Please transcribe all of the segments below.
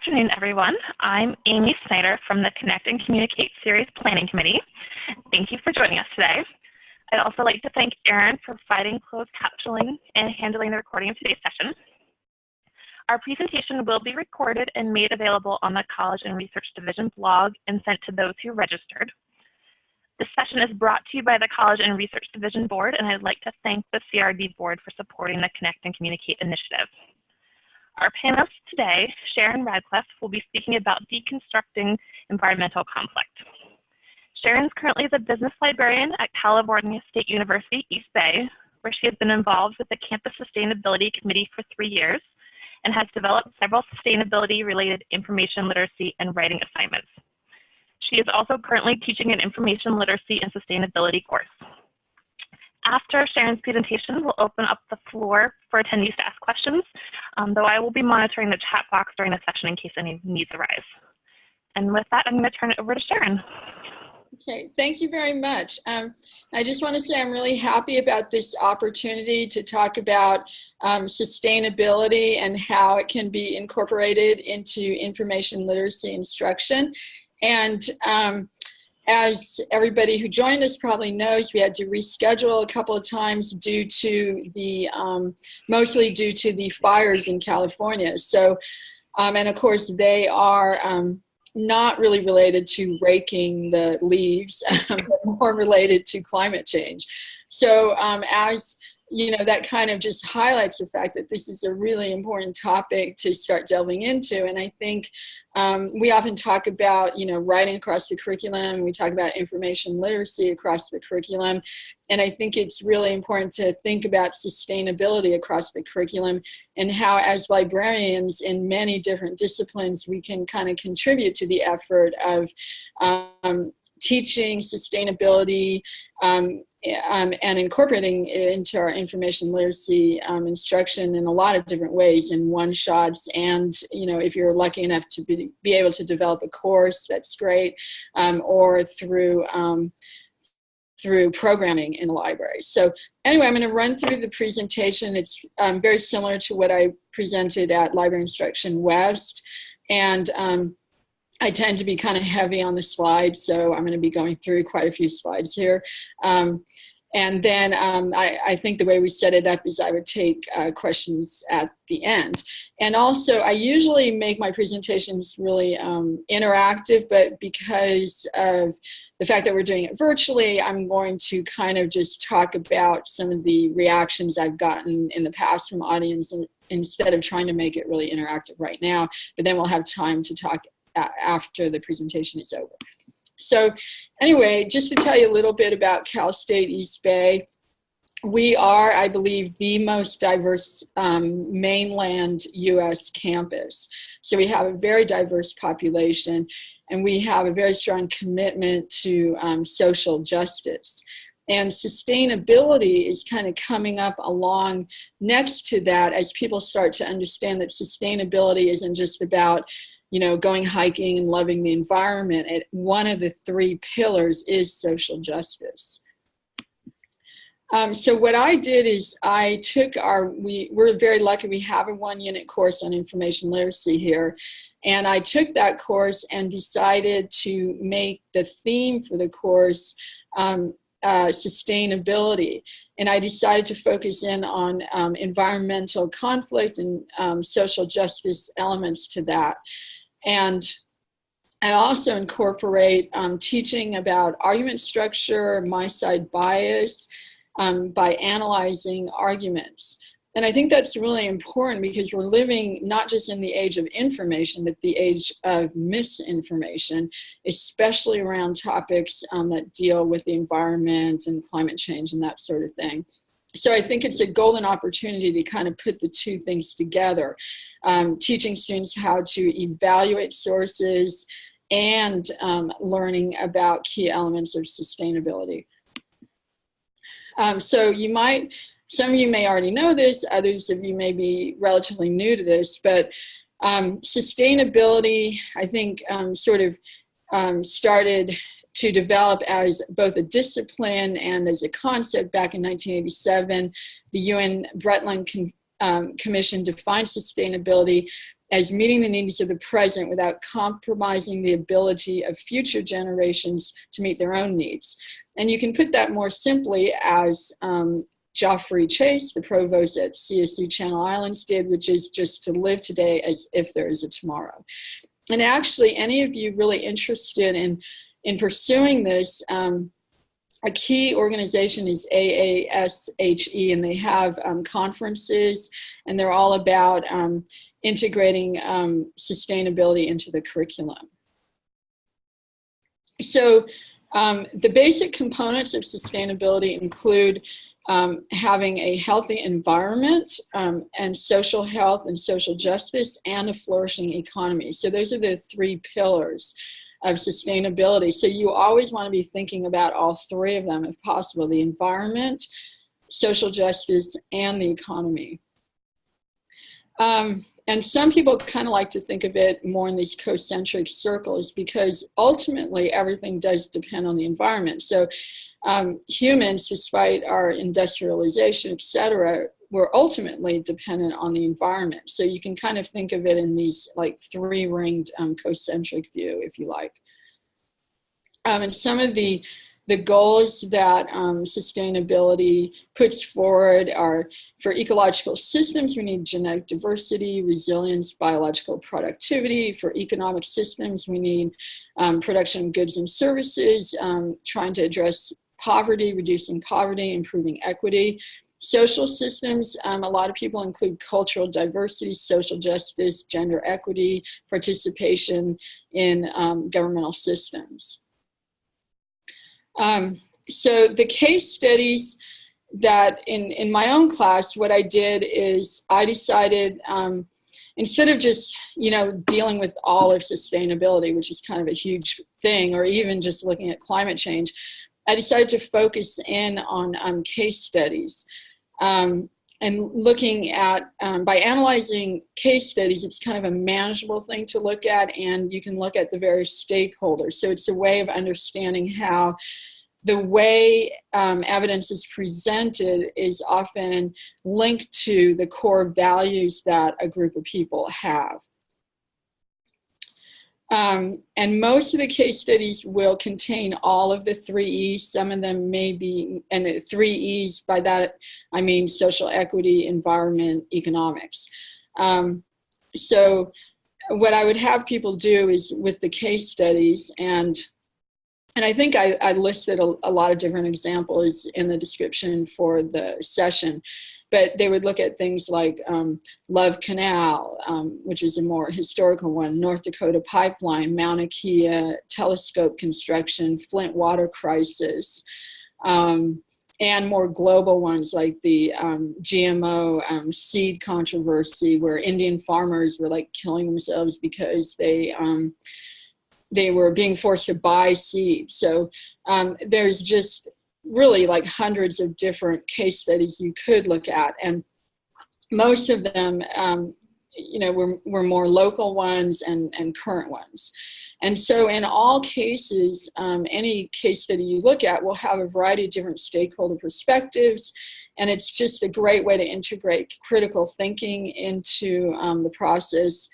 afternoon, everyone. I'm Amy Snyder from the Connect and Communicate Series Planning Committee. Thank you for joining us today. I'd also like to thank Erin for providing closed captioning and handling the recording of today's session. Our presentation will be recorded and made available on the College and Research Division blog and sent to those who registered. This session is brought to you by the College and Research Division Board, and I'd like to thank the CRD Board for supporting the Connect and Communicate initiative. Our panelists today, Sharon Radcliff, will be speaking about deconstructing environmental conflict. Sharon's currently the business librarian at California State University, East Bay, where she has been involved with the Campus Sustainability Committee for 3 years and has developed several sustainability-related information literacy and writing assignments. She is also currently teaching an information literacy and sustainability course. After Sharon's presentation, we'll open up the floor for attendees to ask questions, though I will be monitoring the chat box during the session in case any needs arise. And with that, I'm going to turn it over to Sharon. Okay, thank you very much. I just want to say I'm really happy about this opportunity to talk about sustainability and how it can be incorporated into information literacy instruction. And as everybody who joined us probably knows, we had to reschedule a couple of times due to the, mostly due to the fires in California. So, and of course they are not really related to raking the leaves, but more related to climate change. So as you know, that kind of just highlights the fact that this is a really important topic to start delving into. And I think we often talk about, you know, writing across the curriculum. We talk about information literacy across the curriculum. And I think it's really important to think about sustainability across the curriculum and how, as librarians in many different disciplines, we can kind of contribute to the effort of teaching sustainability and incorporating it into our information literacy instruction in a lot of different ways, in one-shots, and, you know, if you're lucky enough to be able to develop a course, that's great, or through programming in the library. So anyway, I'm going to run through the presentation. It's very similar to what I presented at Library Instruction West, and I tend to be kind of heavy on the slides, so I'm going to be going through quite a few slides here. And then I think the way we set it up is I would take questions at the end. And also, I usually make my presentations really interactive, but because of the fact that we're doing it virtually, I'm going to kind of just talk about some of the reactions I've gotten in the past from audience, and instead of trying to make it really interactive right now, but then we'll have time to talk after the presentation is over. So anyway, just to tell you a little bit about Cal State East Bay, we are, I believe, the most diverse mainland US campus. So we have a very diverse population, and we have a very strong commitment to social justice. And sustainability is kind of coming up along next to that as people start to understand that sustainability isn't just about, you know, going hiking and loving the environment. One of the 3 pillars is social justice. So what I did is I took we're very lucky we have a 1-unit course on information literacy here. And I took that course and decided to make the theme for the course sustainability. And I decided to focus in on environmental conflict and social justice elements to that. And I also incorporate teaching about argument structure, my-side bias, by analyzing arguments. And I think that's really important because we're living not just in the age of information, but the age of misinformation, especially around topics that deal with the environment and climate change and that sort of thing. So I think it's a golden opportunity to kind of put the 2 things together, teaching students how to evaluate sources and learning about key elements of sustainability. So some of you may already know this, others of you may be relatively new to this, but sustainability, I think, sort of started to develop as both a discipline and as a concept back in 1987. The UN Brundtland Commission defined sustainability as meeting the needs of the present without compromising the ability of future generations to meet their own needs. And you can put that more simply as Geoffrey Chase, the provost at CSU Channel Islands, did, which is just to live today as if there is a tomorrow. And actually, any of you really interested in pursuing this, a key organization is AASHE, and they have conferences, and they're all about integrating sustainability into the curriculum. So the basic components of sustainability include having a healthy environment and social health and social justice and a flourishing economy. So those are the three pillars of sustainability. So you always want to be thinking about all three of them if possible: the environment, social justice, and the economy. And some people kind of like to think of it more in these concentric circles, because ultimately everything does depend on the environment. So humans, despite our industrialization, et cetera, we're ultimately dependent on the environment. So you can kind of think of it in these like three-ringed concentric view, if you like. And some of the goals that sustainability puts forward are: for ecological systems, we need genetic diversity, resilience, biological productivity. For economic systems, we need production of goods and services, trying to address poverty, reducing poverty, improving equity. Social systems, a lot of people include cultural diversity, social justice, gender equity, participation in governmental systems. So the case studies that in my own class, what I did is I decided, instead of just, dealing with all of sustainability, which is kind of a huge thing, or even just looking at climate change, I decided to focus in on case studies. And looking at, by analyzing case studies, it's kind of a manageable thing to look at, and you can look at the various stakeholders. So it's a way of understanding how the way evidence is presented is often linked to the core values that a group of people have. And most of the case studies will contain all of the 3 E's. Some of them may be, and the 3 E's, by that I mean social equity, environment, economics. So what I would have people do is, with the case studies, and I think I listed a lot of different examples in the description for the session, but they would look at things like Love Canal, which is a more historical one, North Dakota Pipeline, Mauna Kea Telescope construction, Flint water crisis, and more global ones like the GMO seed controversy, where Indian farmers were like killing themselves because they were being forced to buy seeds. So there's just really like hundreds of different case studies you could look at, and most of them were more local ones and current ones. And so in all cases, any case study you look at will have a variety of different stakeholder perspectives, and it's just a great way to integrate critical thinking into the process,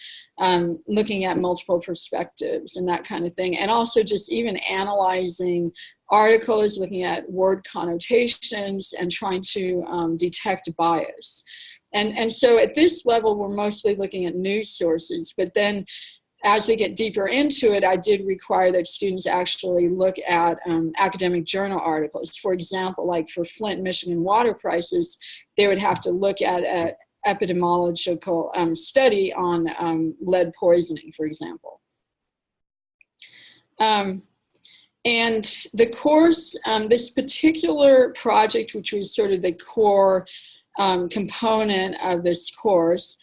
looking at multiple perspectives and that kind of thing, and also just even analyzing articles, looking at word connotations and trying to detect bias. And so at this level, we're mostly looking at news sources, but then as we get deeper into it, I did require that students actually look at academic journal articles. For example, like for Flint, Michigan water crisis, they would have to look at an epidemiological study on lead poisoning, for example. And the course, this particular project, which was sort of the core component of this course,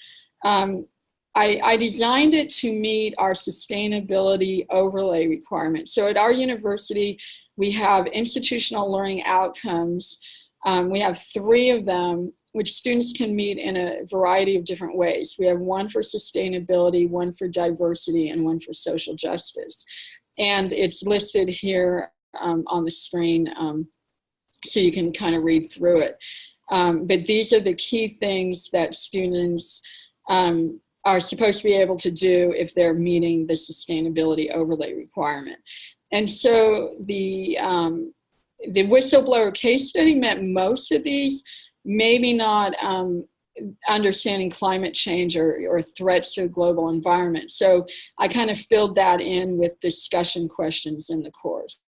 I designed it to meet our sustainability overlay requirements. So at our university, we have institutional learning outcomes. We have 3 of them, which students can meet in a variety of different ways. We have one for sustainability, one for diversity, and one for social justice. And it's listed here on the screen, so you can kind of read through it. But these are the key things that students are supposed to be able to do if they're meeting the sustainability overlay requirement. And so the whistleblower case study met most of these, maybe not understanding climate change or threats to the global environment. So I kind of filled that in with discussion questions in the course.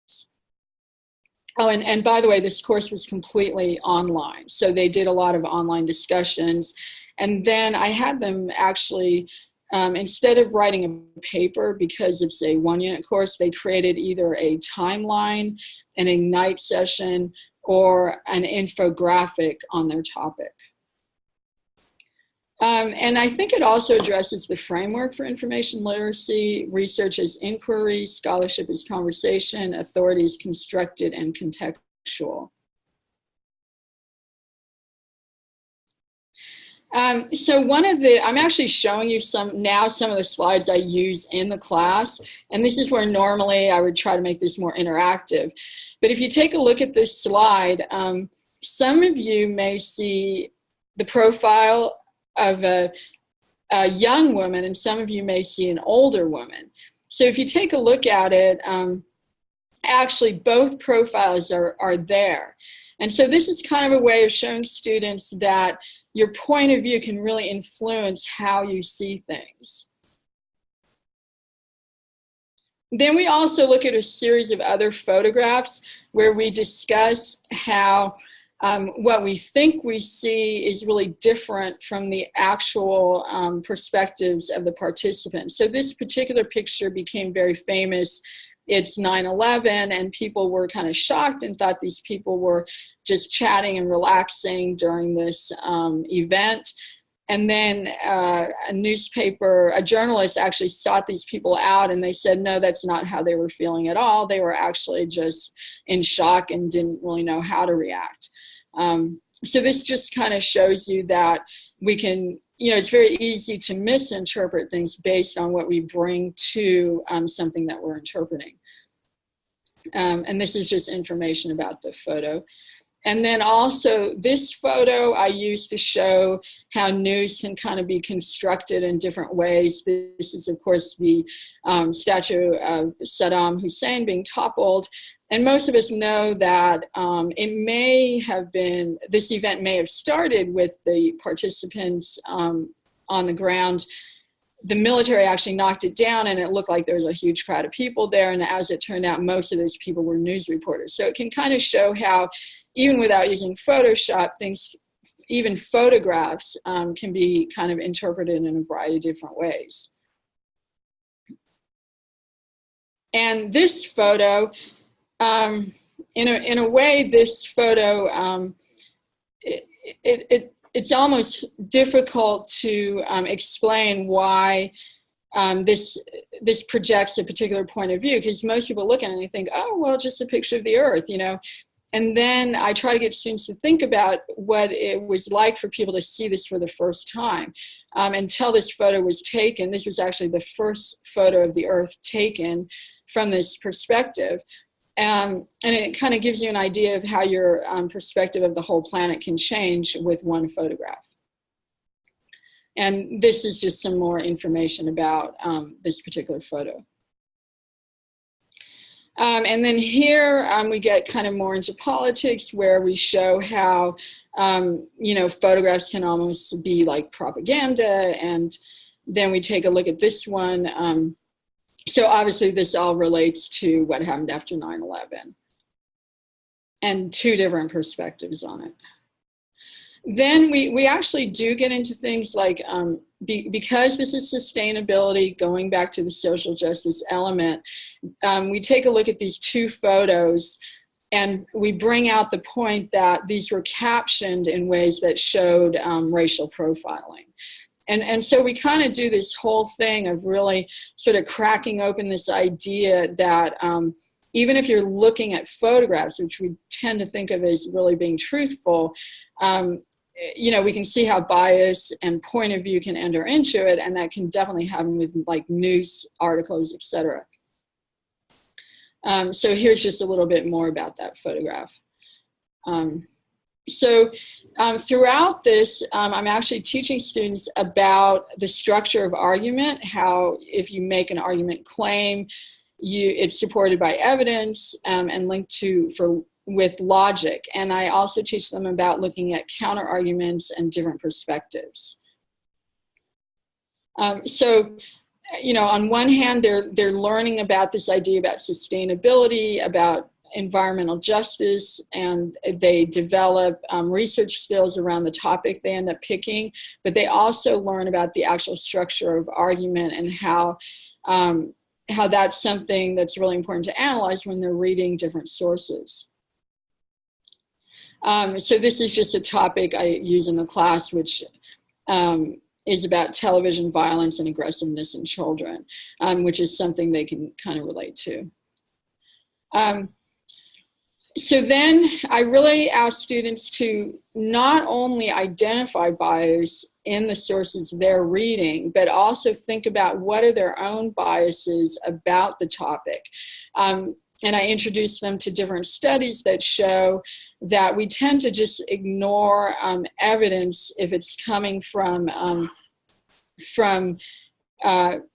Oh, and by the way, this course was completely online. So they did a lot of online discussions. And then I had them actually, instead of writing a paper, because it's a 1-unit course, they created either a timeline, an Ignite session, or an infographic on their topic. And I think it also addresses the framework for information literacy. Research as inquiry, scholarship as conversation, authority is constructed and contextual. So I'm actually showing you some of the slides I use in the class, and this is where normally I would try to make this more interactive. But if you take a look at this slide, some of you may see the profile of a young woman, and some of you may see an older woman. So if you take a look at it, actually both profiles are there. And so this is kind of a way of showing students that your point of view can really influence how you see things. Then we also look at a series of other photographs where we discuss how what we think we see is really different from the actual perspectives of the participants. So this particular picture became very famous. It's 9/11, and people were kind of shocked and thought these people were just chatting and relaxing during this event. And then a journalist actually sought these people out, and they said, no, that's not how they were feeling at all. They were actually just in shock and didn't really know how to react. So this just kind of shows you that we can, it's very easy to misinterpret things based on what we bring to something that we're interpreting. And this is just information about the photo. And then also this photo I used to show how news can kind of be constructed in different ways. This is, of course, the statue of Saddam Hussein being toppled. And most of us know that this event may have started with the participants on the ground. The military actually knocked it down, and it looked like there was a huge crowd of people there. And as it turned out, most of those people were news reporters. So it can kind of show how, even without using Photoshop, even photographs can be kind of interpreted in a variety of different ways. And this photo, in a way, this photo, it's almost difficult to explain why this projects a particular point of view, because most people look at it and they think, oh, well, just a picture of the Earth, And then I try to get students to think about what it was like for people to see this for the first time. Until this photo was taken, this was actually the first photo of the Earth taken from this perspective. And it kind of gives you an idea of how your perspective of the whole planet can change with one photograph. And this is just some more information about this particular photo. And then here we get kind of more into politics, where we show how, photographs can almost be like propaganda. And then we take a look at this one. So obviously this all relates to what happened after 9/11, and two different perspectives on it. Then we actually do get into things like, because this is sustainability, going back to the social justice element, we take a look at these two photos, and we bring out the point that these were captioned in ways that showed racial profiling. And so we kind of do this whole thing of really sort of cracking open this idea that even if you're looking at photographs, which we tend to think of as really being truthful, we can see how bias and point of view can enter into it, and that can definitely happen with like news articles, etc. So here's just a little bit more about that photograph. So throughout this, I'm actually teaching students about the structure of argument, how if you make an argument claim, it's supported by evidence and linked to with logic. And I also teach them about looking at counter arguments and different perspectives. So, you know, on one hand, they're learning about this idea about sustainability, about environmental justice, and they develop research skills around the topic they end up picking, but they also learn about the actual structure of argument and how that's something that's really important to analyze when they're reading different sources. So this is just a topic I use in the class, which is about television violence and aggressiveness in children, which is something they can kind of relate to. So then I really ask students to not only identify bias in the sources they're reading, but also think about what are their own biases about the topic. And I introduce them to different studies that show that we tend to just ignore evidence if it's coming from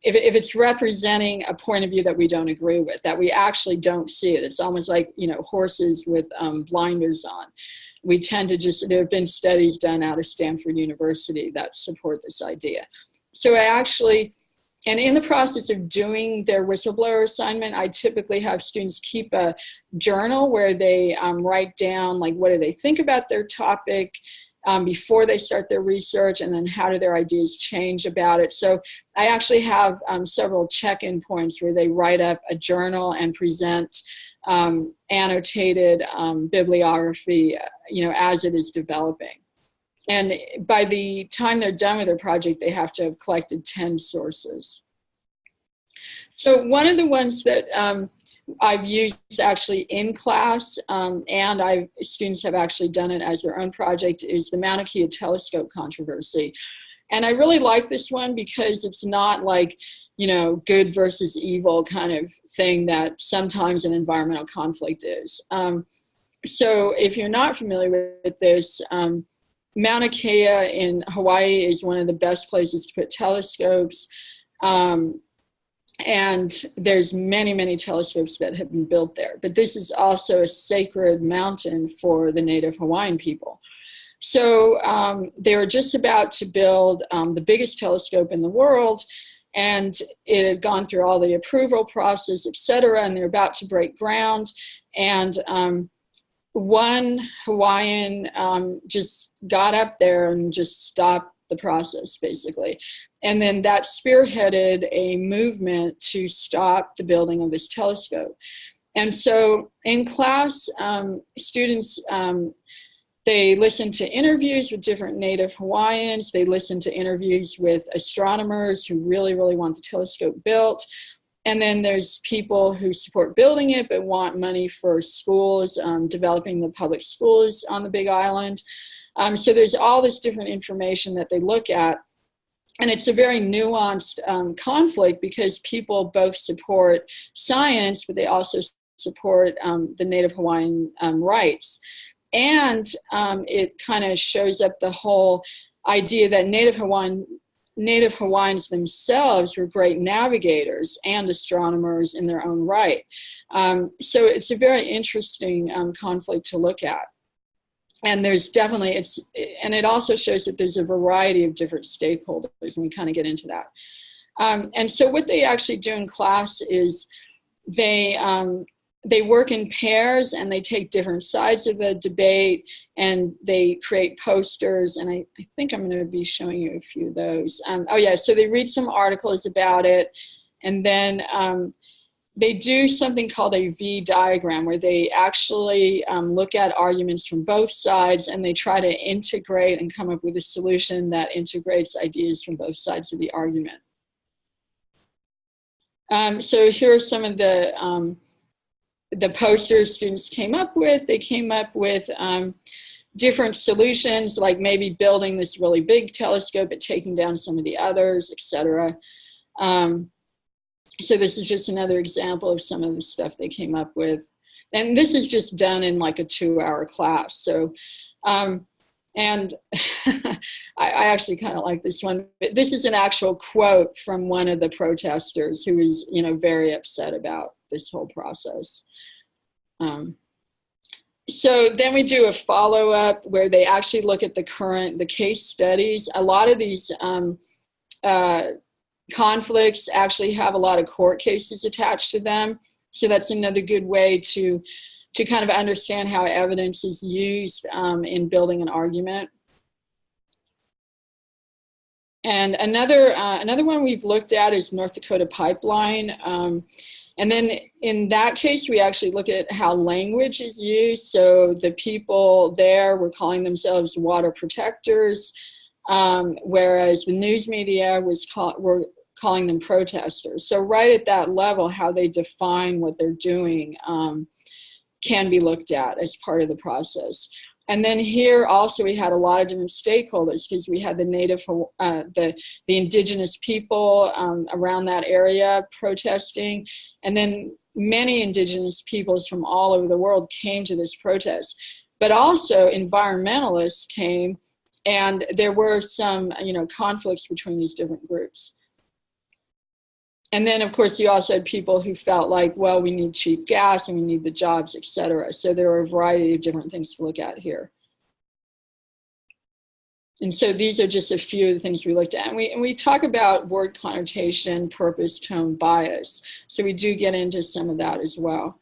if it's representing a point of view that we don't agree with, that we actually don't see it. It's almost like, you know, horses with blinders on. We tend to just, there have been studies done out of Stanford University that support this idea. So I actually, and in the process of doing their whistleblower assignment, I typically have students keep a journal where they write down, like, what do they think about their topic before they start their research, and then how do their ideas change about it. So I actually have several check-in points where they write up a journal and present annotated bibliography, you know, as it is developing. And by the time they're done with their project, they have to have collected 10 sources. So one of the ones that I've used actually in class, and students have actually done it as their own project, is the Mauna Kea Telescope controversy. And I really like this one because it's not like, you know, good versus evil kind of thing that sometimes an environmental conflict is. So if you're not familiar with this, Mauna Kea in Hawaii is one of the best places to put telescopes. And there's many, many telescopes that have been built there. But this is also a sacred mountain for the Native Hawaiian people. So they were just about to build the biggest telescope in the world, and it had gone through all the approval process, et cetera, and they're about to break ground. And one Hawaiian just got up there and just stopped the process, basically. And then that spearheaded a movement to stop the building of this telescope. And so in class, students, they listen to interviews with different Native Hawaiians. They listen to interviews with astronomers who really, really want the telescope built. And then there's people who support building it but want money for schools, developing the public schools on the Big Island. So there's all this different information that they look at. And it's a very nuanced conflict because people both support science, but they also support the Native Hawaiian rights. And it kind of shows up the whole idea that Native Hawaiians themselves were great navigators and astronomers in their own right. So it's a very interesting conflict to look at. And there's definitely, and it also shows that there's a variety of different stakeholders, and we kind of get into that. And so what they actually do in class is they work in pairs, and they take different sides of the debate, and they create posters, and I think I'm going to be showing you a few of those. Oh yeah, so they read some articles about it, and then they do something called a V diagram, where they actually look at arguments from both sides, and they try to integrate and come up with a solution that integrates ideas from both sides of the argument. So here are some of the posters students came up with. They came up with different solutions, like maybe building this really big telescope but taking down some of the others, etc. So this is just another example of some of the stuff they came up with. And this is just done in like a 2-hour class. So And I actually kind of like this one. This is an actual quote from one of the protesters who is, very upset about this whole process. So then we do a follow-up where they actually look at the case studies. A lot of these conflicts actually have a lot of court cases attached to them. So that's another good way to kind of understand how evidence is used in building an argument. And another one we've looked at is North Dakota Pipeline. And then in that case, we actually look at how language is used. So the people there were calling themselves water protectors, whereas the news media were calling them protesters. So right at that level, how they define what they're doing can be looked at as part of the process. And then here also we had a lot of different stakeholders because we had the the indigenous people around that area protesting, and then many indigenous peoples from all over the world came to this protest. But also environmentalists came, and there were some conflicts between these different groups. And then, of course, you also had people who felt like, well, we need cheap gas and we need the jobs, et cetera. So there are a variety of different things to look at here. And so these are just a few of the things we looked at. And we talk about word connotation, purpose, tone, bias. So we do get into some of that as well.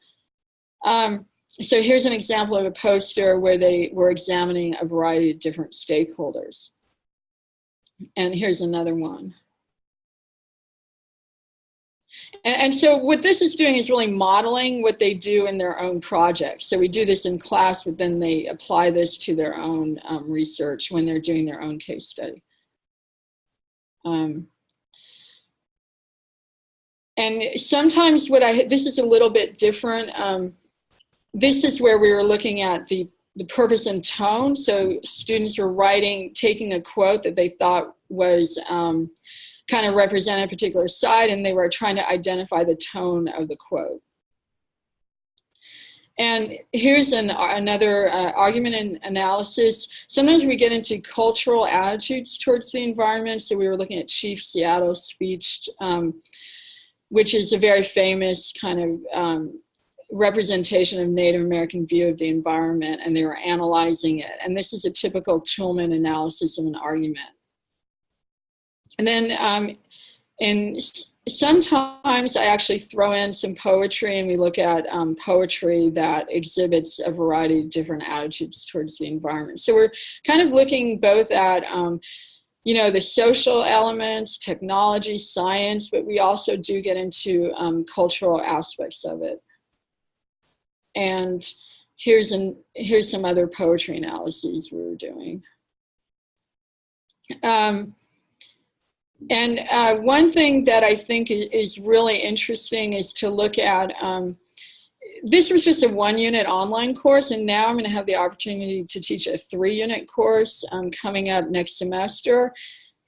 So here's an example of a poster where they were examining a variety of different stakeholders. And here's another one. And so what this is doing is really modeling what they do in their own projects. So we do this in class, but then they apply this to their own research when they're doing their own case study. And sometimes this is a little bit different. This is where we were looking at the purpose and tone. So students were taking a quote that they thought was kind of represent a particular side, and they were trying to identify the tone of the quote. And here's another argument and analysis. Sometimes we get into cultural attitudes towards the environment. So we were looking at Chief Seattle's speech, which is a very famous kind of representation of Native American view of the environment, and they were analyzing it. And this is a typical Toulmin analysis of an argument. And then sometimes I actually throw in some poetry, and we look at poetry that exhibits a variety of different attitudes towards the environment. So we're kind of looking both at, the social elements, technology, science, but we also do get into cultural aspects of it. And here's some other poetry analyses we were doing. And one thing that I think is really interesting is to look at, this was just a 1-unit online course, and now I'm going to have the opportunity to teach a 3-unit course coming up next semester.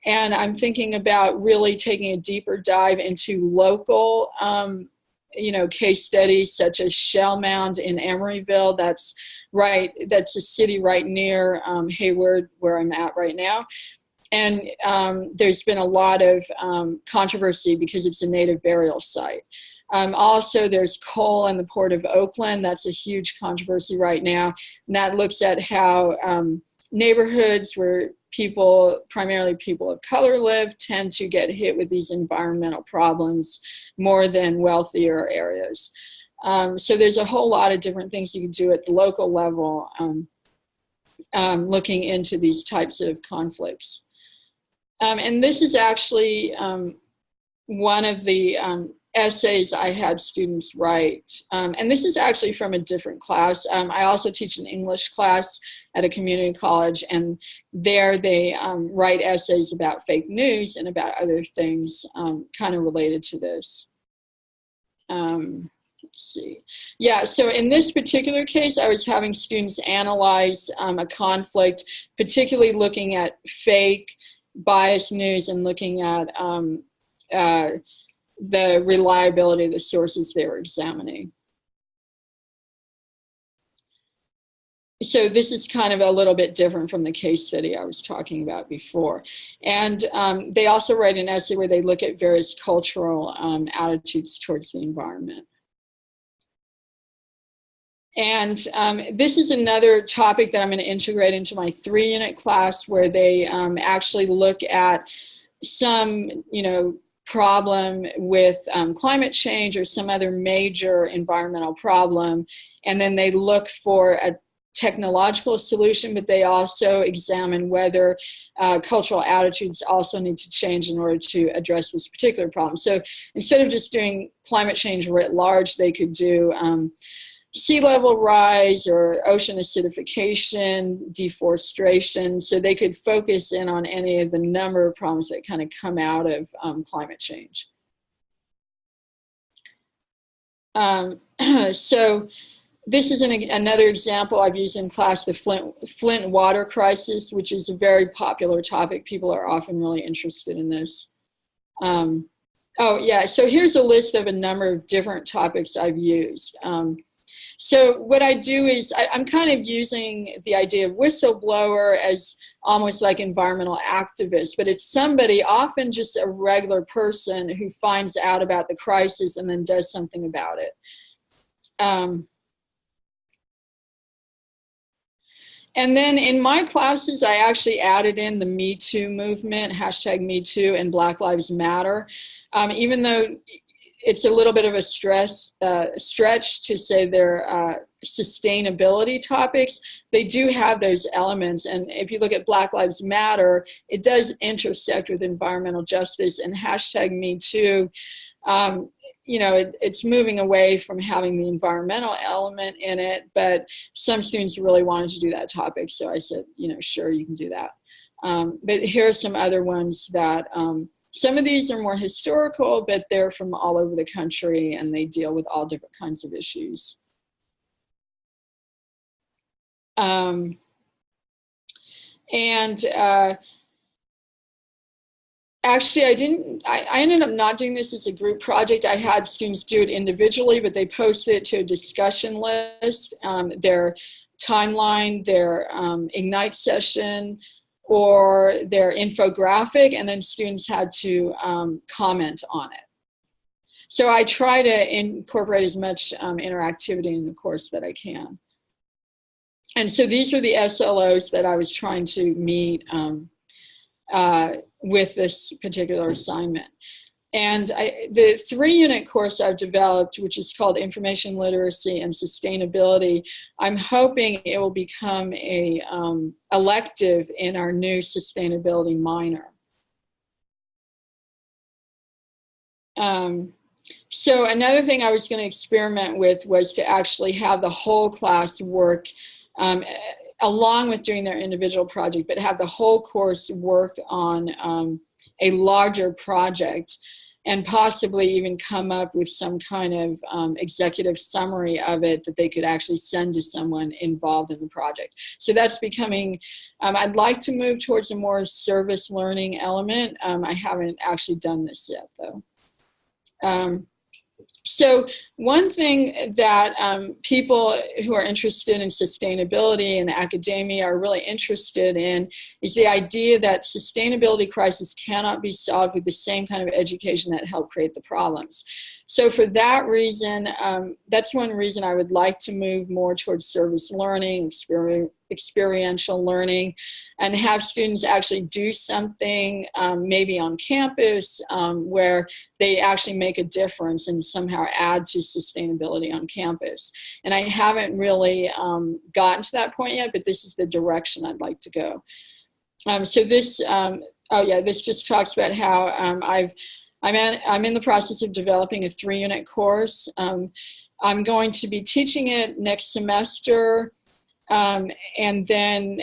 And I'm thinking about really taking a deeper dive into local, case studies such as Shell Mound in Emeryville. That's a city right near Hayward, where I'm at right now. And there's been a lot of controversy because it's a native burial site. Also, there's coal in the Port of Oakland. That's a huge controversy right now. And that looks at how neighborhoods where primarily people of color live, tend to get hit with these environmental problems more than wealthier areas. So there's a whole lot of different things you can do at the local level looking into these types of conflicts. And this is actually one of the essays I had students write. And this is actually from a different class. I also teach an English class at a community college, and there they write essays about fake news and about other things kind of related to this. Let's see. Yeah, so in this particular case, I was having students analyze a conflict, particularly looking at fake biased news and looking at the reliability of the sources they were examining. so this is kind of a little bit different from the case study I was talking about before. And they also write an essay where they look at various cultural attitudes towards the environment. And this is another topic that I'm going to integrate into my 3-unit class, where they actually look at some, problem with climate change or some other major environmental problem. And then they look for a technological solution, but they also examine whether cultural attitudes also need to change in order to address this particular problem. So instead of just doing climate change writ large, they could do sea level rise or ocean acidification, deforestation, so they could focus in on any of the number of problems that kind of come out of climate change. So this is another example I've used in class, the Flint water crisis, which is a very popular topic. People are often really interested in this. Oh yeah, so here's a list of a number of different topics I've used. So what I do is I'm kind of using the idea of whistleblower as almost like environmental activist, but it's somebody, often just a regular person, who finds out about the crisis and then does something about it. And then in my classes, I actually added in the Me Too movement, #MeToo, and Black Lives Matter, even though it's a little bit of a stretch to say they're sustainability topics. They do have those elements. And if you look at Black Lives Matter, it does intersect with environmental justice, and #MeToo, it's moving away from having the environmental element in it, but some students really wanted to do that topic. So I said, sure, you can do that. But here are some other ones that, some of these are more historical, but they're from all over the country, and they deal with all different kinds of issues. Actually, I ended up not doing this as a group project. I had students do it individually, but they posted it to a discussion list, their timeline, their Ignite session, or their infographic, and then students had to comment on it. So I try to incorporate as much interactivity in the course that I can. And so these are the SLOs that I was trying to meet with this particular assignment. And the 3-unit course I've developed, which is called Information Literacy and Sustainability, I'm hoping it will become a elective in our new sustainability minor. So another thing I was going to experiment with was to actually have the whole class work along with doing their individual project, but have the whole course work on a larger project, and possibly even come up with some kind of executive summary of it that they could actually send to someone involved in the project. So that's becoming, I'd like to move towards a more service learning element. I haven't actually done this yet, though. So one thing that people who are interested in sustainability and academia are really interested in is the idea that sustainability crisis cannot be solved with the same kind of education that helped create the problems. So for that reason, that's one reason I would like to move more towards service learning, experiential learning, and have students actually do something maybe on campus where they actually make a difference and somehow add to sustainability on campus. And I haven't really gotten to that point yet, but this is the direction I'd like to go. So this, this just talks about how I'm in the process of developing a 3-unit course. I'm going to be teaching it next semester. And then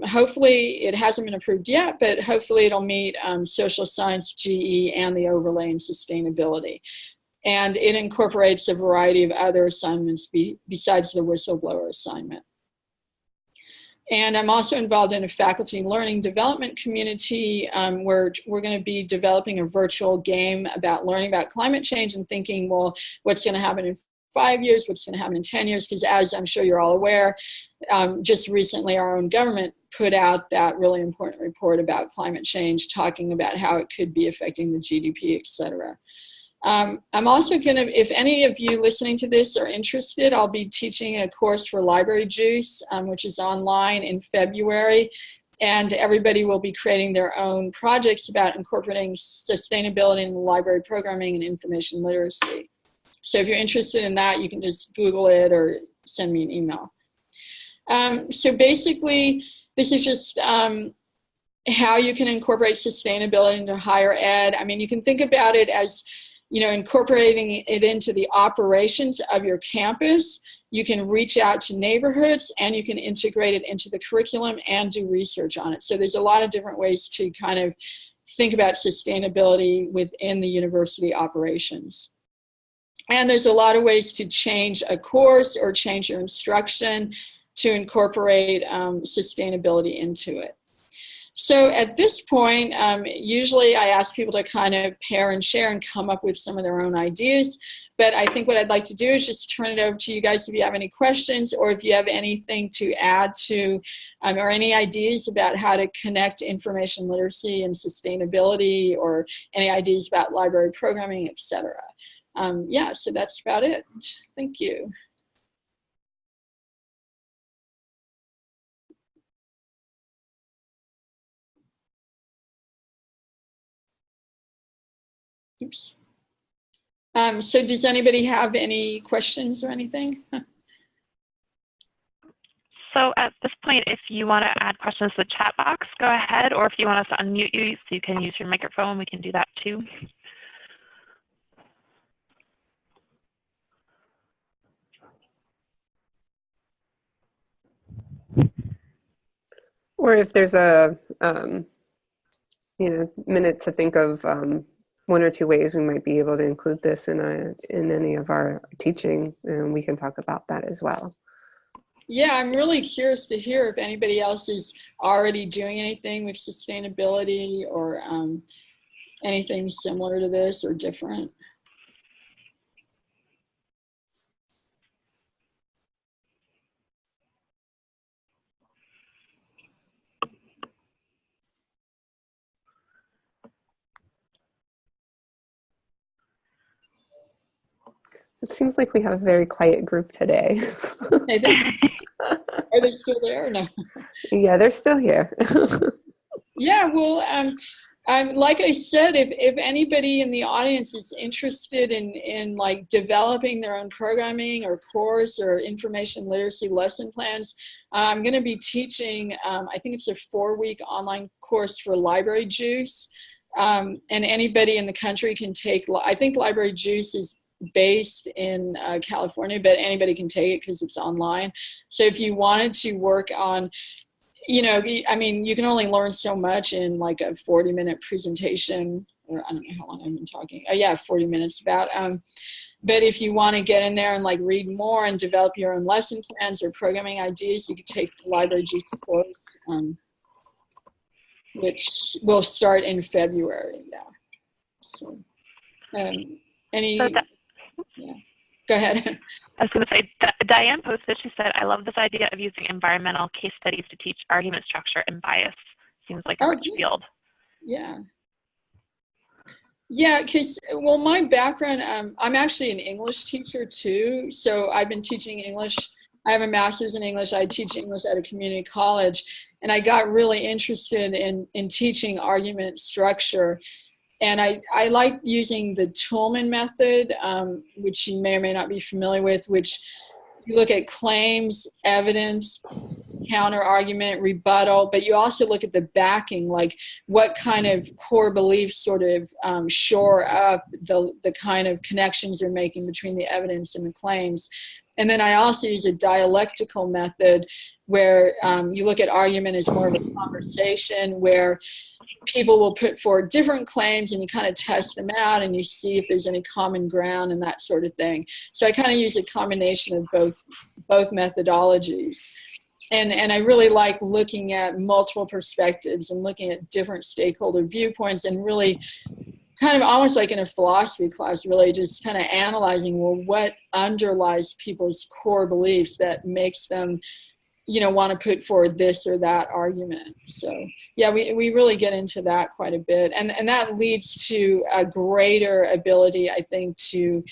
hopefully, it hasn't been approved yet, but hopefully it'll meet social science, GE, and the overlay in sustainability. And it incorporates a variety of other assignments besides the whistleblower assignment. And I'm also involved in a faculty learning development community where we're going to be developing a virtual game about learning about climate change and thinking, well, what's going to happen in 5 years, what's going to happen in 10 years, because as I'm sure you're all aware, just recently our own government put out that really important report about climate change, talking about how it could be affecting the GDP, et cetera. I'm also going to, if any of you listening to this are interested, I'll be teaching a course for Library Juice, which is online in February. And everybody will be creating their own projects about incorporating sustainability in library programming and information literacy. So if you're interested in that, you can just Google it or send me an email. So basically, this is just how you can incorporate sustainability into higher ed. I mean, you can think about it as, you know, incorporating it into the operations of your campus. You can reach out to neighborhoods, and you can integrate it into the curriculum and do research on it. So there's a lot of different ways to kind of think about sustainability within the university operations. And there's a lot of ways to change a course or change your instruction to incorporate sustainability into it. So at this point, usually I ask people to kind of pair and share and come up with some of their own ideas. But I think what I'd like to do is just turn it over to you guys if you have any questions, or if you have anything to add to, or any ideas about how to connect information literacy and sustainability, or any ideas about library programming, etc. Yeah, so that's about it. Thank you. Oops. So does anybody have any questions or anything? So at this point, if you want to add questions to the chat box, go ahead, or if you want us to unmute you so you can use your microphone, we can do that too. Or if there's a minute to think of one or two ways we might be able to include this in any of our teaching, and we can talk about that as well. Yeah, I'm really curious to hear if anybody else is already doing anything with sustainability, or anything similar to this or different. It seems like we have a very quiet group today. Are they still there or no? Yeah, they're still here. Yeah, well, like I said, if anybody in the audience is interested in like developing their own programming or course or information literacy lesson plans, I'm going to be teaching, I think it's a 4-week online course for Library Juice. And anybody in the country can take, I think Library Juice is based in California, but anybody can take it because it's online. So if you wanted to work on, you know, I mean, you can only learn so much in like a 40-minute presentation, or I don't know how long I've been talking. Yeah, 40 minutes about. But if you want to get in there and like read more and develop your own lesson plans or programming ideas, you could take the Library Juice course, which will start in February. Yeah. So, yeah. Go ahead. I was going to say, Diane posted, she said, I love this idea of using environmental case studies to teach argument structure and bias. Seems like a rich field. Yeah. Yeah, because, well, my background, I'm actually an English teacher too. So I've been teaching English. I have a master's in English. I teach English at a community college. And I got really interested in teaching argument structure. And I like using the Toolman method, which you may or may not be familiar with, which you look at claims, evidence, counter argument, rebuttal, but you also look at the backing, like what kind of core beliefs sort of shore up the kind of connections you're making between the evidence and the claims. And then I also use a dialectical method where you look at argument as more of a conversation where people will put forward different claims and you kind of test them out and you see if there's any common ground and that sort of thing. So I kind of use a combination of both methodologies. And I really like looking at multiple perspectives and looking at different stakeholder viewpoints and really kind of almost like in a philosophy class, really just kind of analyzing, well, what underlies people's core beliefs that makes them, want to put forward this or that argument. So yeah, we really get into that quite a bit. And that leads to a greater ability, I think, to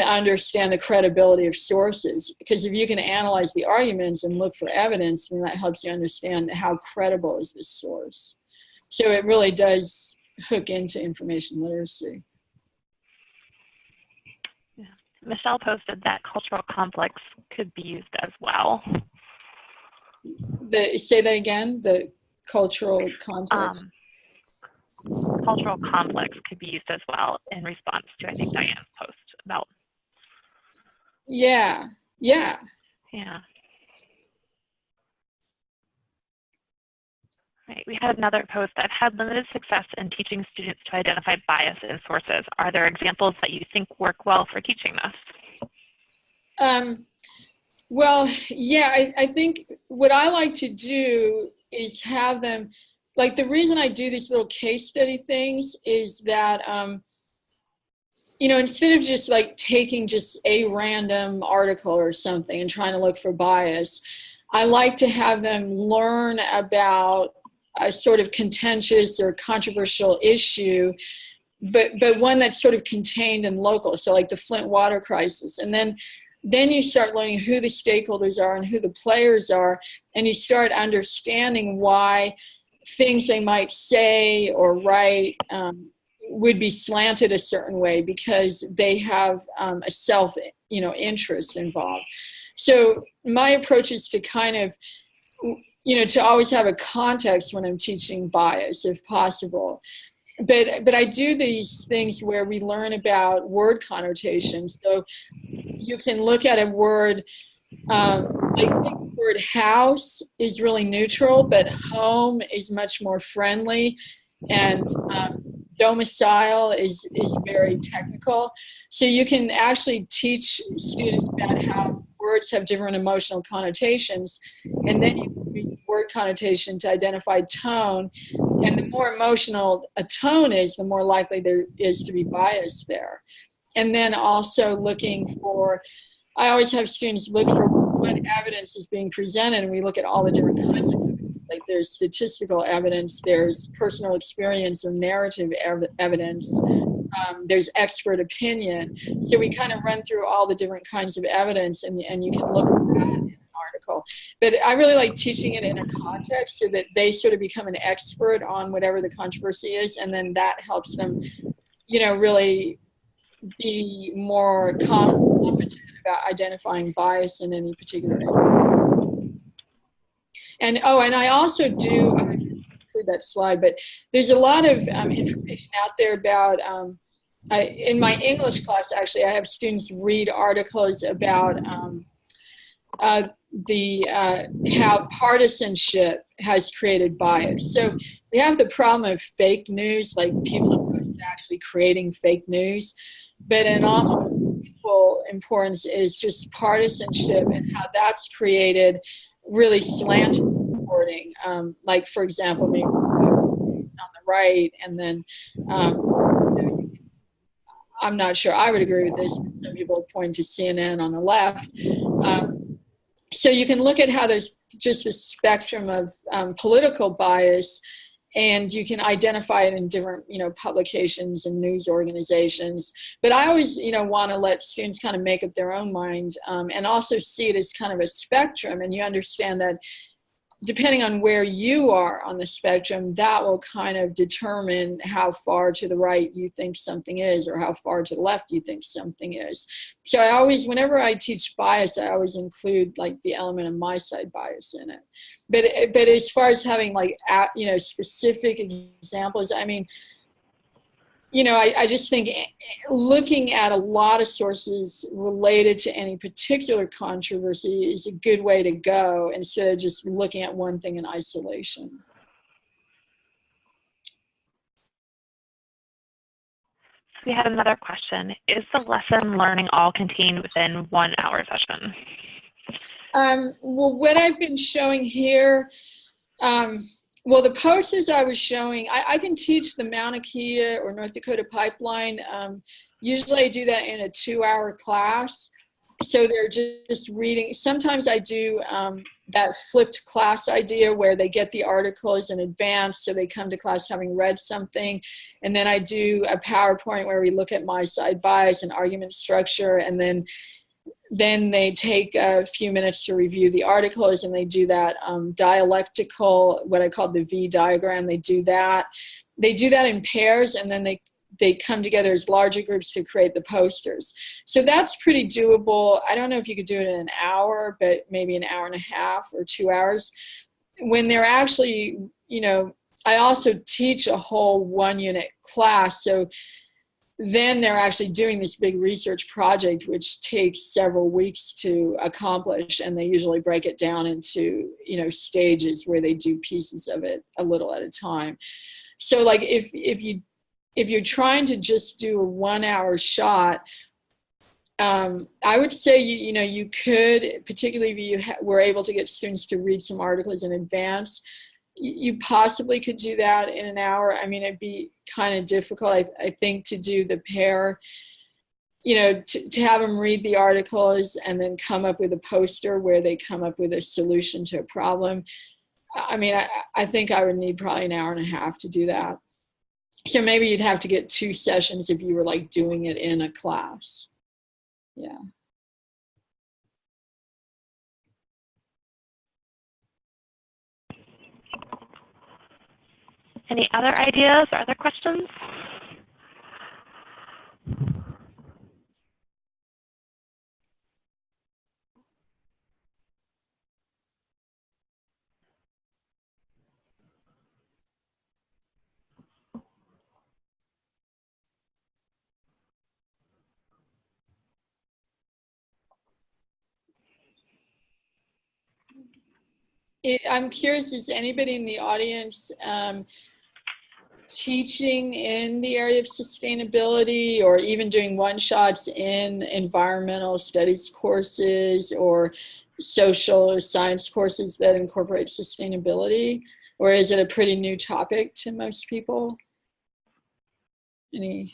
understand the credibility of sources. Because if you can analyze the arguments and look for evidence, then that helps you understand how credible is this source. So it really does hook into information literacy. Yeah. Michelle posted that cultural conflicts could be used as well. Say that again, the cultural context. Cultural conflicts could be used as well in response to, I think, Diane's post about. Yeah. Right. We had another post. I've had limited success in teaching students to identify bias in sources. Are there examples that you think work well for teaching this? Well, yeah, I think what I like to do is have them, like the reason I do these little case study things is that, instead of just like taking just a random article or something and trying to look for bias, I like to have them learn about a sort of contentious or controversial issue, but one that's sort of contained and local. So like the Flint water crisis. And then you start learning who the stakeholders are and who the players are, and you start understanding why things they might say or write would be slanted a certain way because they have a self, interest involved. So my approach is to kind of, to always have a context when I'm teaching bias, if possible. But I do these things where we learn about word connotations. So you can look at a word, I think the word house is really neutral, but home is much more friendly, and domicile is very technical. So you can actually teach students about how words have different emotional connotations, and then you can use word connotation to identify tone. And the more emotional a tone is, the more likely there is to be bias there. And then also looking for, I always have students look for what evidence is being presented, and we look at all the different kinds of evidence. Like there's statistical evidence, there's personal experience or narrative evidence, there's expert opinion. So we kind of run through all the different kinds of evidence, and you can look at that in an article. But I really like teaching it in a context so that they sort of become an expert on whatever the controversy is, and then that helps them, really be more competent about identifying bias in any particular area. And I also do, I'm going to include that slide, but there's a lot of information out there about, in my English class, actually, I have students read articles about how partisanship has created bias. So we have the problem of fake news, like people actually creating fake news, but an almost equal importance is just partisanship and how that's created really slanted reporting. Like, for example, maybe on the right, and then I'm not sure I would agree with this. Some people point to CNN on the left. So you can look at how there's just a spectrum of political bias, and you can identify it in different, publications and news organizations. But I always, want to let students kind of make up their own mind, and also see it as kind of a spectrum. And you understand that depending on where you are on the spectrum, that will kind of determine how far to the right you think something is, or how far to the left you think something is. So I always, whenever I teach bias, I always include like the element of my side bias in it. But as far as having like, specific examples, I mean, I just think looking at a lot of sources related to any particular controversy is a good way to go, instead of just looking at one thing in isolation. We had another question. Is the lesson learning all contained within 1 hour session? Well, what I've been showing here, Well, the posters I was showing, I can teach the Mauna Kea or North Dakota pipeline. Usually I do that in a 2-hour class. So they're just reading. Sometimes I do that flipped class idea where they get the articles in advance, so they come to class having read something. And then I do a PowerPoint where we look at my side bias and argument structure, and then they take a few minutes to review the articles, and they do that dialectical, what I call the V diagram. They do that in pairs, and then they come together as larger groups to create the posters. So that's pretty doable. I don't know if you could do it in an hour, but maybe an hour and a half or 2 hours. When they're actually, I also teach a whole 1-unit class, so then they're actually doing this big research project, which takes several weeks to accomplish, and they usually break it down into, stages where they do pieces of it a little at a time. So like if you're trying to just do a 1-hour shot, I would say, you could, particularly if you were able to get students to read some articles in advance, you possibly could do that in an hour. I mean, it'd be kind of difficult, I think, to do the pair, to have them read the articles and then come up with a poster where they come up with a solution to a problem. I mean, I think I would need probably an hour and a half to do that. So maybe you'd have to get 2 sessions if you were like doing it in a class. Yeah. Any other ideas or other questions? I'm curious, is anybody in the audience teaching in the area of sustainability, or even doing one-shots in environmental studies courses or social or science courses that incorporate sustainability? Or is it a pretty new topic to most people? Any?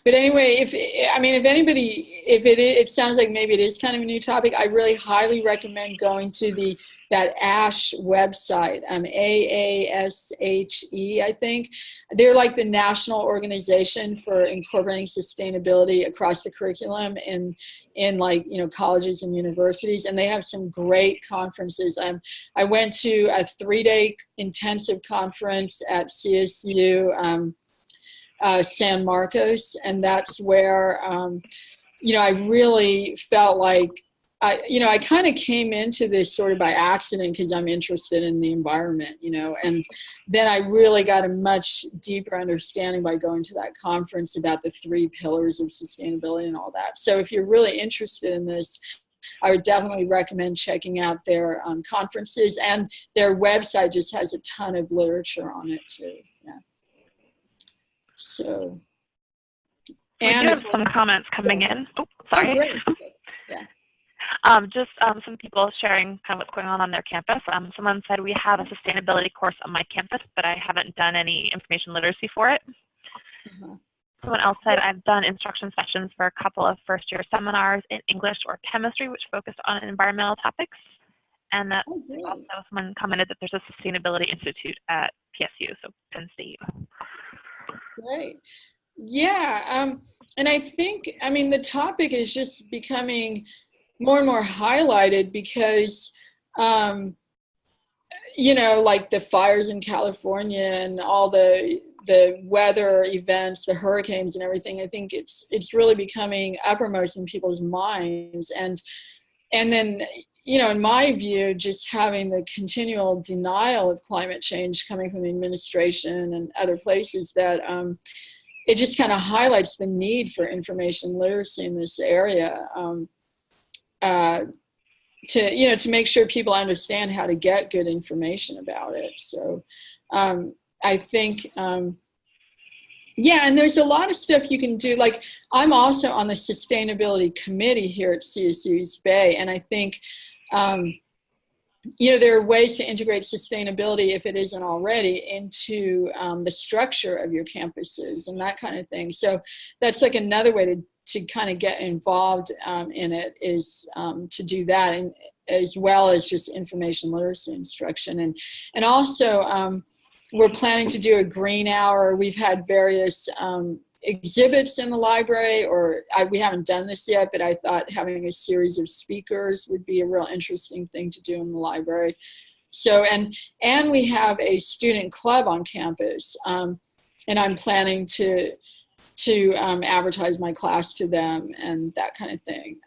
But anyway, if anybody, it sounds like maybe it is kind of a new topic, I really highly recommend going to that ASHE website, AASHE, I think. They're like the national organization for incorporating sustainability across the curriculum in colleges and universities, and they have some great conferences. I went to a 3-day intensive conference at CSU, San Marcos, and that's where I really felt like I kind of came into this sort of by accident because I'm interested in the environment, and then I really got a much deeper understanding by going to that conference about the 3 pillars of sustainability and all that. So if you're really interested in this, I would definitely recommend checking out their conferences, and their website just has a ton of literature on it too. Yeah. So, and we do have some comments coming in. Oh, sorry. Oh, great. Okay. Yeah. Just some people sharing kind of what's going on their campus. Someone said, we have a sustainability course on my campus, but I haven't done any information literacy for it. Someone else said, I've done instruction sessions for a couple of first-year seminars in English or chemistry, which focused on environmental topics. And that also someone commented that there's a Sustainability Institute at PSU, so Penn State. Great. Yeah. And I think, the topic is just becoming more and more highlighted because, like the fires in California and all the weather events, the hurricanes and everything, I think it's really becoming uppermost in people's minds. And then, in my view, just having the continual denial of climate change coming from the administration and other places, that it just kind of highlights the need for information literacy in this area, to make sure people understand how to get good information about it. So I think, Yeah, and there's a lot of stuff you can do. Like, I'm also on the sustainability committee here at CSU East Bay, and I think, there are ways to integrate sustainability, if it isn't already, into the structure of your campuses and that kind of thing. So that's like another way to kind of get involved in it, is to do that, and as well as just information literacy instruction. And also, we're planning to do a green hour. We've had various exhibits in the library, we haven't done this yet, but I thought having a series of speakers would be a real interesting thing to do in the library. So, and we have a student club on campus, and I'm planning to advertise my class to them and that kind of thing.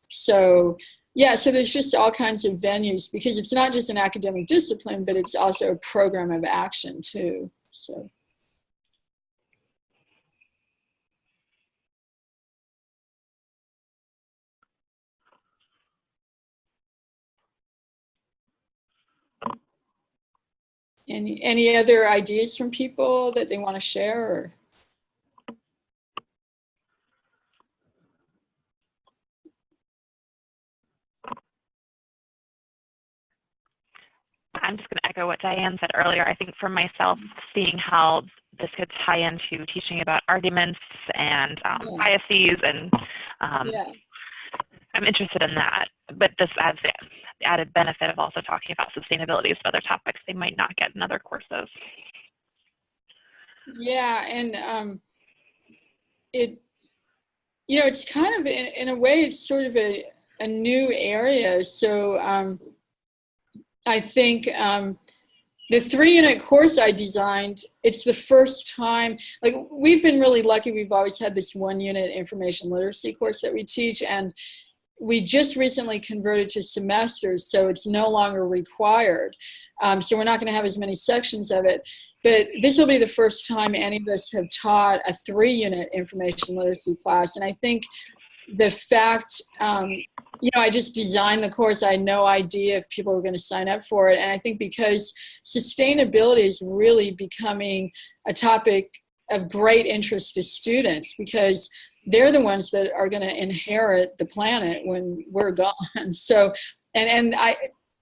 So there's just all kinds of venues, because it's not just an academic discipline, but it's also a program of action too. So. Any other ideas from people that they want to share? Or? I'm just going to echo what Diane said earlier. I think for myself, seeing how this could tie into teaching about arguments and biases, and I'm interested in that. But this adds the added benefit of also talking about sustainability, so other topics they might not get in other courses. Yeah, and it's kind of, in a way, it's sort of a new area. So I think the 3-unit course I designed, it's the first time, like, we've been really lucky. We've always had this 1-unit information literacy course that we teach, and we just recently converted to semesters, so it's no longer required. So we're not going to have as many sections of it. But this will be the first time any of us have taught a 3-unit information literacy class. And I think the fact, I just designed the course. I had no idea if people were going to sign up for it. And I think because sustainability is really becoming a topic of great interest to students, because they're the ones that are going to inherit the planet when we're gone. So,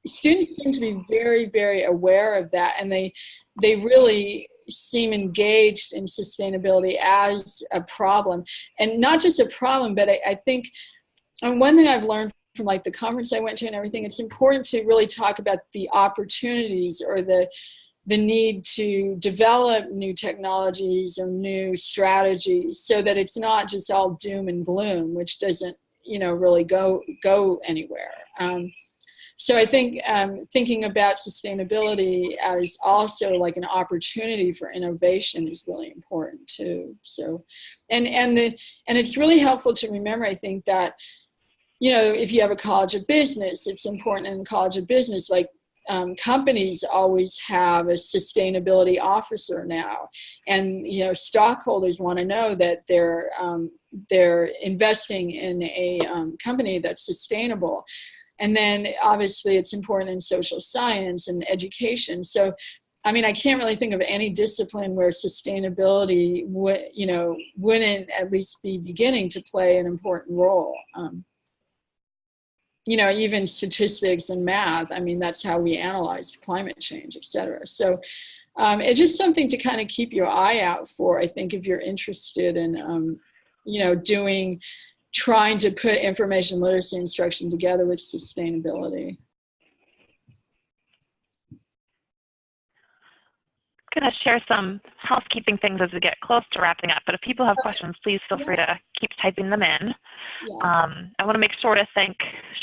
students seem to be very, very aware of that, and they really seem engaged in sustainability as a problem, and not just a problem, but I think, and one thing I've learned from like the conference I went to and everything, it's important to really talk about the opportunities, or the need to develop new technologies or new strategies, so that it's not just all doom and gloom, which doesn't, really go anywhere. So I think thinking about sustainability as also like an opportunity for innovation is really important too. So, and it's really helpful to remember, I think, that, if you have a College of Business, it's important in the College of Business, like, companies always have a sustainability officer now, and stockholders want to know that they're investing in a company that's sustainable. And then obviously it's important in social science and education. So I can't really think of any discipline where sustainability wouldn't at least be beginning to play an important role. Even statistics and math, that's how we analyze climate change, et cetera. So it's just something to kind of keep your eye out for, I think, if you're interested in, trying to put information literacy instruction together with sustainability. I'm going to share some housekeeping things as we get close to wrapping up, but if people have questions, please feel free to keep typing them in. Yeah. I want to make sure to thank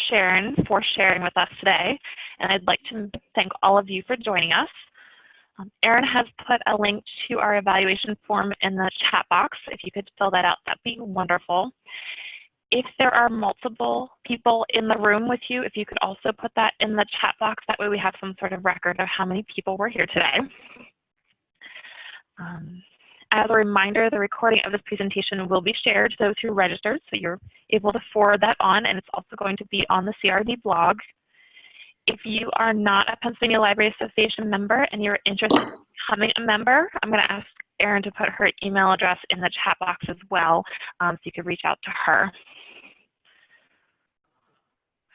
Sharon for sharing with us today, and I'd like to thank all of you for joining us. Erin has put a link to our evaluation form in the chat box. If you could fill that out, that'd be wonderful. If there are multiple people in the room with you, if you could also put that in the chat box, that way we have some sort of record of how many people were here today. As a reminder, the recording of this presentation will be shared to those who registered, so you're able to forward that on, and it's also going to be on the CRD blog. If you are not a Pennsylvania Library Association member and you're interested in becoming a member, I'm going to ask Erin to put her email address in the chat box as well, so you could reach out to her.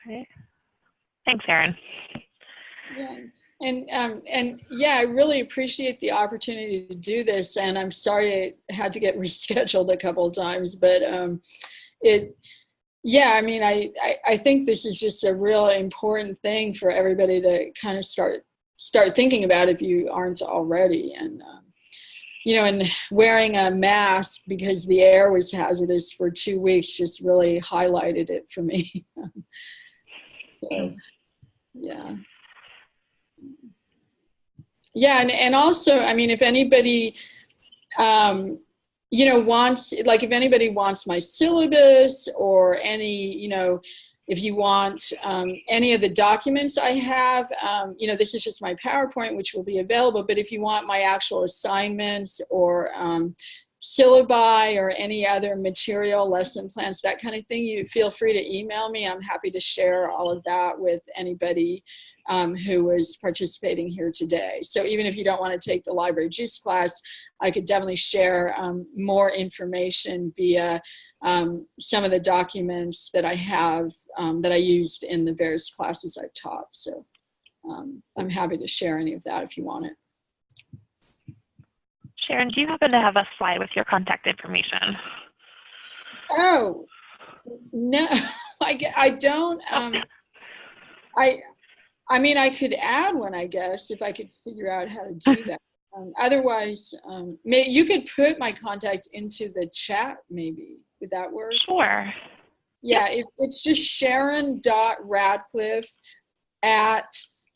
Okay. Thanks, Erin. Yeah. And yeah, I really appreciate the opportunity to do this, and I'm sorry I had to get rescheduled a couple of times, but yeah, I mean, I think this is just a real important thing for everybody to kind of start thinking about if you aren't already. And you know, and wearing a mask because the air was hazardous for 2 weeks just really highlighted it for me. So, yeah. Yeah, and also, I mean, if anybody, you know, wants, like, if anybody wants my syllabus or any, you know, if you want any of the documents I have, you know, this is just my PowerPoint, which will be available. But if you want my actual assignments or syllabi or any other material, lesson plans, that kind of thing, you feel free to email me. I'm happy to share all of that with anybody who is participating here today. So even if you don't want to take the library juice class, I could definitely share more information via some of the documents that I have that I used in the various classes I've taught. So I'm happy to share any of that if you want it. Sharon, do you happen to have a slide with your contact information? Oh, no, I don't. I mean, I could add one, I guess, if I could figure out how to do that. Otherwise, you could put my contact into the chat, maybe. Would that work? Sure. Yeah, it's just sharon.radcliff at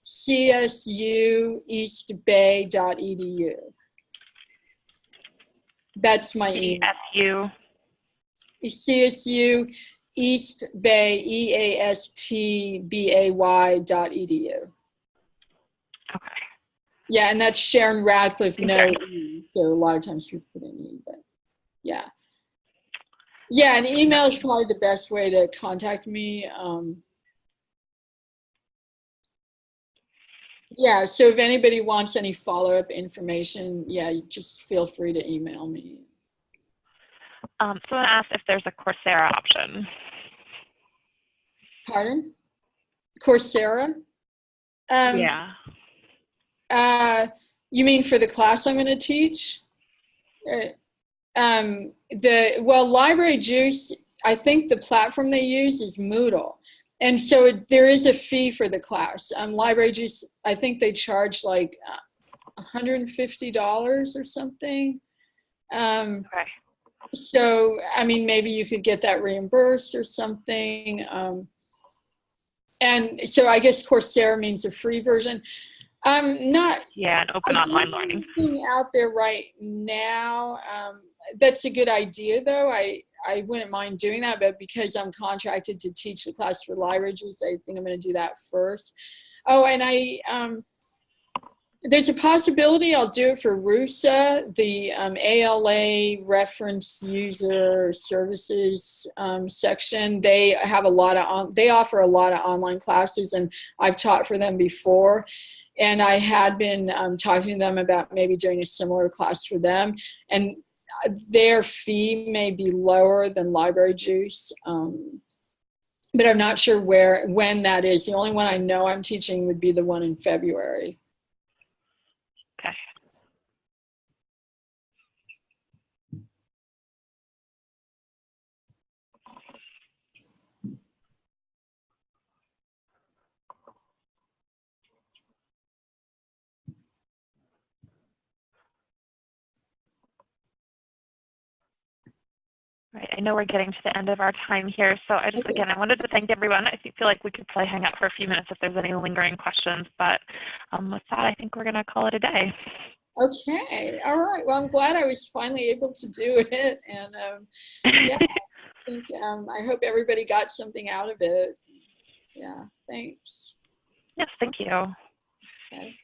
csueastbay.edu. That's my email. CSU East Bay, EASTBAY.edu. Okay. Yeah, and that's Sharon Radcliff, no E. So a lot of times people put in E, but yeah. Yeah, and email is probably the best way to contact me. Yeah, so if anybody wants any follow-up information, yeah, you just feel free to email me. Someone asked if there's a Coursera option. Pardon? Coursera? Yeah. You mean for the class I'm going to teach? Well, Library Juice, I think the platform they use is Moodle. And so there is a fee for the class. Library Juice, I think they charge like $150 or something. Okay. So, I mean, maybe you could get that reimbursed or something. And so I guess Coursera means a free version. Not. Yeah, and open online learning. Anything out there right now. That's a good idea, though. I wouldn't mind doing that, but because I'm contracted to teach the class for Library Juice, I think I'm going to do that first. Oh, and there's a possibility I'll do it for RUSA, the ALA Reference User Services section. They have they offer a lot of online classes, and I've taught for them before. And I had been talking to them about maybe doing a similar class for them. And their fee may be lower than Library Juice, but I'm not sure when that is. The only one I know I'm teaching would be the one in February. Okay. Right, I know we're getting to the end of our time here, so I just, again, I wanted to thank everyone. I feel like we could probably hang out for a few minutes if there's any lingering questions, but with that, I think we're going to call it a day. Okay, all right. Well, I'm glad I was finally able to do it, and yeah, I think I hope everybody got something out of it. Yeah, thanks. Yes, thank you. Okay.